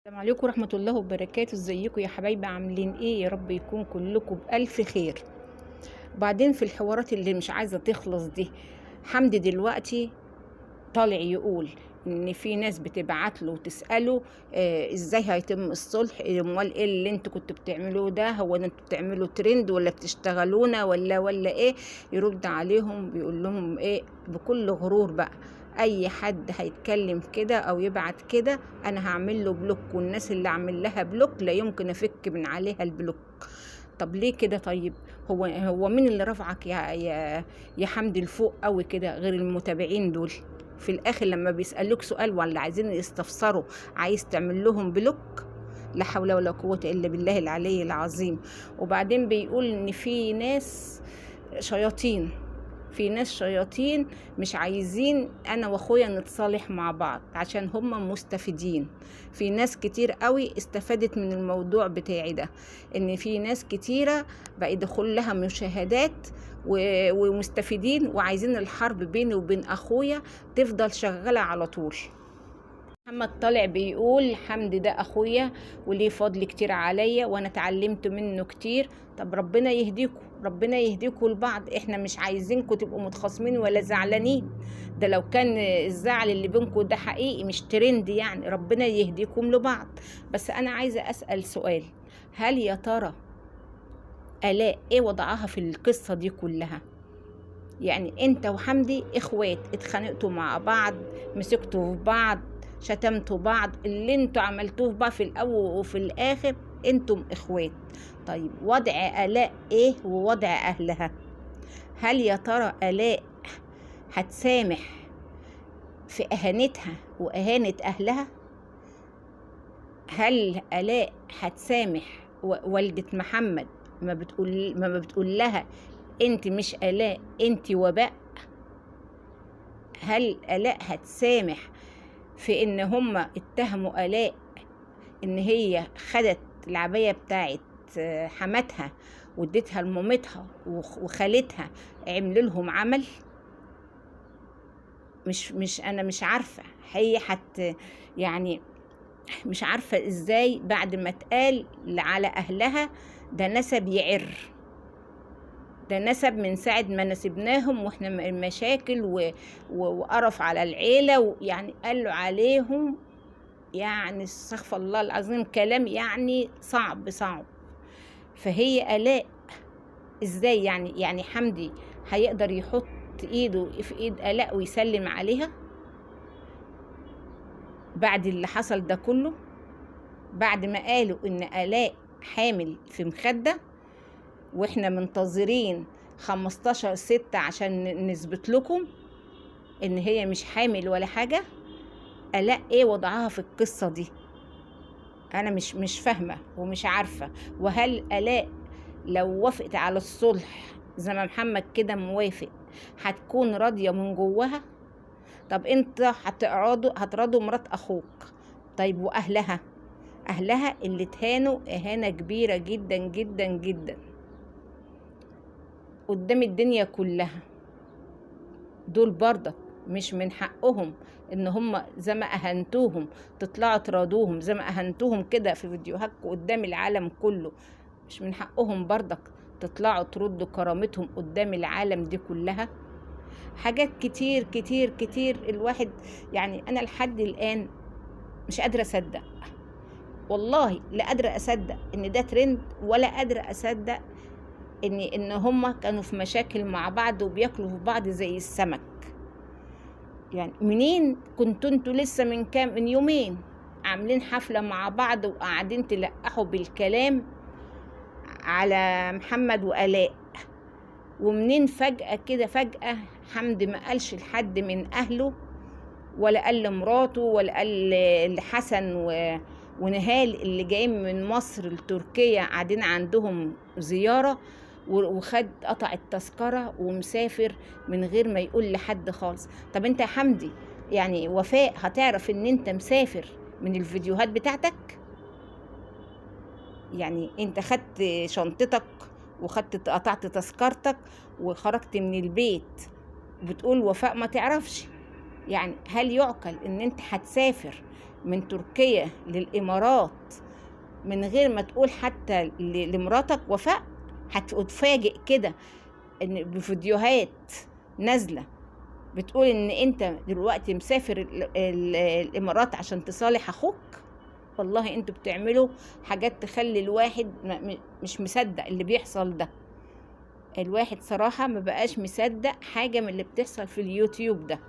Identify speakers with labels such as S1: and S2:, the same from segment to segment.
S1: السلام عليكم ورحمة الله وبركاته. ازيكم يا حبايبي؟ عاملين ايه؟ يا رب يكون كلكم بألف خير. بعدين في الحوارات اللي مش عايزة تخلص دي، حمدي دلوقتي طالع يقول ان في ناس بتبعت له وتسأله ازاي هيتم الصلح، امال ايه اللي انتوا كنتوا بتعملوه ده؟ هو انتوا بتعملوا ترند ولا بتشتغلونا ولا ايه؟ يرد عليهم بيقول لهم ايه بكل غرور بقى: اي حد هيتكلم كده او يبعت كده انا هعمل له بلوك، والناس اللي عامل لها بلوك لا يمكن افك من عليها البلوك. طب ليه كده؟ طيب هو مين اللي رفعك يا حمدي لفوق قوي كده غير المتابعين دول؟ في الاخر لما بيسألوك سؤال ولا عايزين يستفسروا عايز تعمل لهم بلوك؟ لا حول ولا قوة الا بالله العلي العظيم. وبعدين بيقول ان في ناس شياطين، في ناس شياطين مش عايزين انا واخويا نتصالح مع بعض عشان هم مستفيدين. في ناس كتير قوي استفادت من الموضوع بتاعي ده، ان في ناس كتيرة بقى يدخل لها مشاهدات ومستفيدين وعايزين الحرب بيني وبين اخويا تفضل شغالة على طول. محمد طالع بيقول حمدي ده اخويا وليه فضل كتير عليا وانا اتعلمت منه كتير. طب ربنا يهديكم، ربنا يهديكم لبعض، احنا مش عايزينكم تبقوا متخاصمين ولا زعلانين. ده لو كان الزعل اللي بينكم ده حقيقي مش ترند، يعني ربنا يهديكم لبعض. بس انا عايزة اسأل سؤال: هل يا ترى آلاء ايه وضعها في القصة دي كلها؟ يعني انت وحمدي اخوات، اتخانقتوا مع بعض، مسكتوا في بعض، شتمتوا بعض، اللي انتوا عملتوه في بعض في الاول وفي الاخر انتم اخوات. طيب وضع آلاء ايه ووضع اهلها؟ هل يا ترى آلاء هتسامح في اهانتها واهانة اهلها؟ هل آلاء هتسامح والدة محمد ما بتقول لها انت مش آلاء انت وباء؟ هل آلاء هتسامح في ان هم اتهموا آلاء ان هي خدت العباية بتاعت حماتها واديتها لمامتها وخالتها عملوا لهم عمل؟ مش انا مش عارفة هي يعني مش عارفة ازاي بعد ما اتقال على اهلها ده نسب يعر، ده نسب من ساعة ما نسبناهم واحنا مشاكل وقرف على العيلة، ويعني قالوا عليهم يعني استغفر الله العظيم كلام يعني صعب صعب. فهي آلاء ازاي يعني حمدي هيقدر يحط ايده في ايد آلاء ويسلم عليها بعد اللي حصل ده كله؟ بعد ما قالوا ان آلاء حامل في مخدة واحنا منتظرين 15/6 عشان نثبت لكم ان هي مش حامل ولا حاجة. آلاء ايه وضعها في القصة دي؟ انا مش فاهمة ومش عارفة. وهل آلاء لو وافقت على الصلح زي ما محمد كده موافق هتكون راضية من جواها؟ طب انت هتراضوا مرات اخوك، طيب واهلها؟ اهلها اللي اتهانوا اهانة كبيرة جدا جدا جدا قدام الدنيا كلها، دول برضك مش من حقهم ان هم زي ما اهنتوهم تطلعوا ترادوهم زي ما اهنتوهم كده في فيديوهاتكم قدام العالم كله؟ مش من حقهم برضك تطلعوا تردوا كرامتهم قدام العالم دي كلها؟ حاجات كتير كتير كتير الواحد يعني انا لحد الان مش قادرة اصدق، والله لا قادرة اصدق ان ده ترند، ولا قادرة اصدق ان هما كانوا في مشاكل مع بعض وبياكلوا في بعض زي السمك. يعني منين كنتوا انتوا لسه من يومين عاملين حفلة مع بعض وقاعدين تلقحوا بالكلام على محمد وآلاء، ومنين فجأة كده فجأة حمدي ما قالش لحد من أهله ولا قال لمراته ولا قال لحسن ونهال اللي جايين من مصر لتركيا قاعدين عندهم زيارة، وخد قطع التذكرة ومسافر من غير ما يقول لحد خالص؟ طب انت يا حمدي يعني وفاء هتعرف ان انت مسافر من الفيديوهات بتاعتك؟ يعني انت خدت شنطتك قطعت تذكرتك وخرجت من البيت وبتقول وفاء ما تعرفش؟ يعني هل يعقل ان انت هتسافر من تركيا للإمارات من غير ما تقول حتى لمراتك وفاء، هتتفاجئ كده ان بفيديوهات نازلة بتقول ان انت دلوقتي مسافر الإمارات عشان تصالح اخوك. والله انتوا بتعملوا حاجات تخلي الواحد مش مصدق اللي بيحصل ده. الواحد صراحة ما بقاش مصدق حاجة من اللي بتحصل في اليوتيوب ده.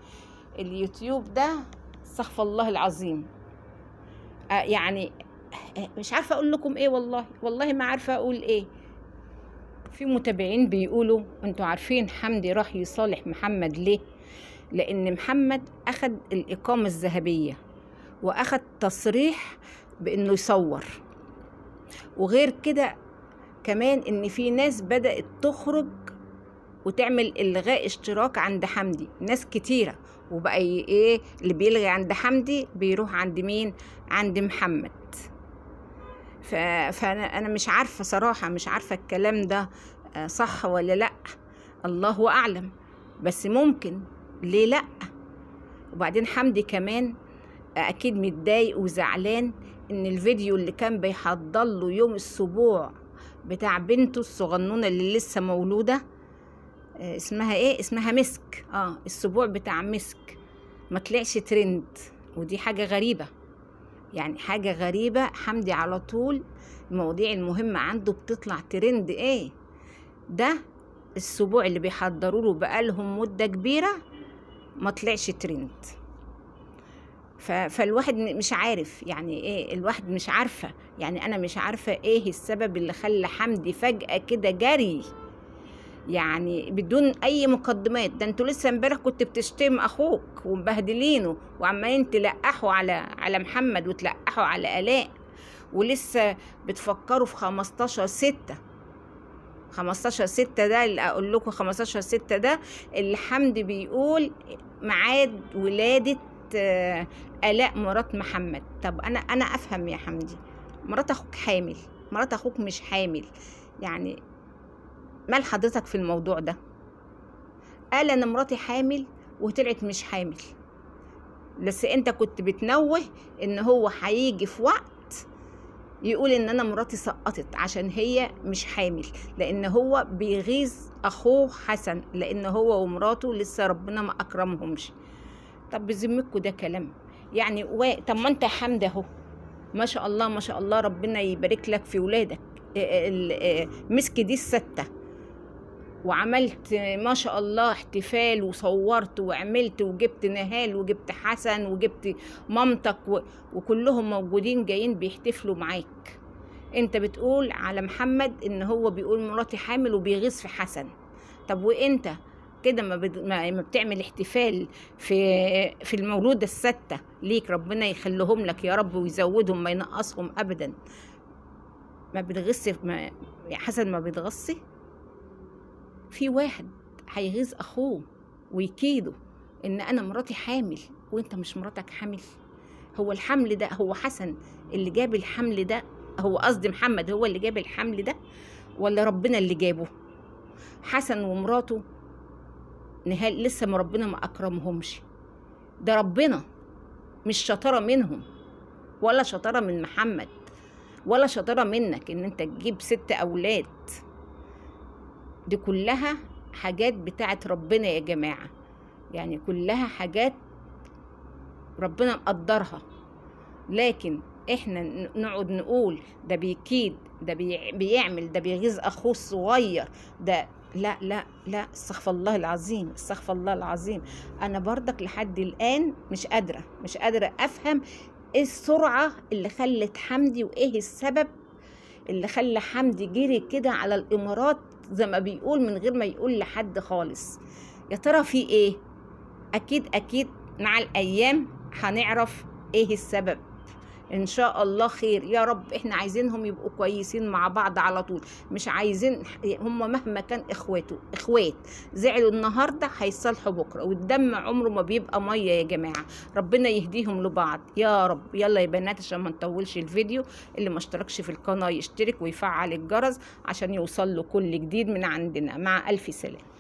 S1: اليوتيوب ده استغفر الله العظيم. يعني مش عارفة اقول لكم ايه، والله ما عارفة اقول ايه. في متابعين بيقولوا انتوا عارفين حمدي راح يصالح محمد ليه؟ لان محمد اخد الإقامة الذهبية واخد تصريح بانه يصور، وغير كده كمان ان في ناس بدأت تخرج وتعمل الغاء اشتراك عند حمدي، ناس كتيرة، وبقى ايه اللي بيلغي عند حمدي بيروح عند مين؟ عند محمد. فانا مش عارفة صراحة، مش عارفة الكلام ده صح ولا لا، الله اعلم، بس ممكن، ليه لا؟ وبعدين حمدي كمان اكيد متضايق وزعلان ان الفيديو اللي كان بيحضر له يوم السبوع بتاع بنته الصغنونه اللي لسه مولوده، اسمها ايه؟ اسمها مسك. السبوع بتاع مسك ما طلعش ترند، ودي حاجه غريبه، يعني حاجه غريبه. حمدي على طول المواضيع المهمه عنده بتطلع ترند. ايه ده؟ السبوع اللي بيحضروا له بقالهم مده كبيره ما طلعش ترند. فالواحد مش عارف يعني ايه، الواحد مش عارفه، يعني انا مش عارفه ايه السبب اللي خلى حمدي فجأة كده جري، يعني بدون اي مقدمات. ده انتوا لسه امبارح كنت بتشتم اخوك ومبهدلينه وعمالين تلقحوا على محمد وتلقحوا على آلاء، ولسه بتفكروا في 15/6. 15/6 ده اللي اقول لكم، 15/6 ده اللي حمدي بيقول ميعاد ولادة آلاء مرات محمد. طب انا افهم يا حمدي، مرات اخوك حامل، مرات اخوك مش حامل، يعني مال حضرتك في الموضوع ده؟ قال انا مراتي حامل وطلعت مش حامل، بس انت كنت بتنوه ان هو هيجي في وقت يقول ان انا مراتي سقطت عشان هي مش حامل، لان هو بيغيظ اخوه حسن، لان هو ومراته لسه ربنا ما اكرمهمش. طب بذمتكم ده كلام يعني؟ طب ما انت حمد اهو، ما شاء الله ما شاء الله، ربنا يبارك لك في ولادك. مسك دي الستة، وعملت ما شاء الله احتفال وصورت وعملت وجبت نهال وجبت حسن وجبت مامتك وكلهم موجودين جايين بيحتفلوا معاك. انت بتقول على محمد ان هو بيقول مراتي حامل وبيغيظ في حسن. طب وانت كده ما بتعمل احتفال في المولودة الستة ليك، ربنا يخليهم لك يا رب ويزودهم ما ينقصهم ابدا، ما بتغص حسن ما بيتغصي؟ في واحد هيغيظ اخوه ويكيده ان انا مراتي حامل وانت مش مراتك حامل؟ هو الحمل ده هو حسن اللي جاب الحمل ده؟ هو قصدي محمد هو اللي جاب الحمل ده ولا ربنا اللي جابه؟ حسن ومراته نهال لسه ما ربنا ما اكرمهمش، ده ربنا، مش شطارة منهم ولا شطارة من محمد ولا شطارة منك ان انت تجيب 6 أولاد. دي كلها حاجات بتاعت ربنا يا جماعة، يعني كلها حاجات ربنا مقدرها. لكن احنا نقعد نقول ده بيكيد، ده بيعمل، ده بيغيظ اخوه الصغير، ده لا لا لا، استغفر الله العظيم، استغفر الله العظيم. انا برضك لحد الان مش قادرة افهم ايه السرعة اللي خلت حمدي، وايه السبب اللي خلى حمدي جري كده على الامارات زي ما بيقول من غير ما يقول لحد خالص. يا ترى في ايه؟ اكيد مع الايام هنعرف ايه السبب ان شاء الله. خير يا رب. احنا عايزينهم يبقوا كويسين مع بعض على طول، مش عايزين هم مهما كان اخوات زعلوا النهارده هيصالحوا بكره، والدم عمره ما بيبقى ميه يا جماعه. ربنا يهديهم لبعض يا رب. يلا يا بنات عشان ما نطولش الفيديو، اللي ما اشتركش في القناه يشترك ويفعل الجرس عشان يوصل له كل جديد من عندنا. مع الف سلامه.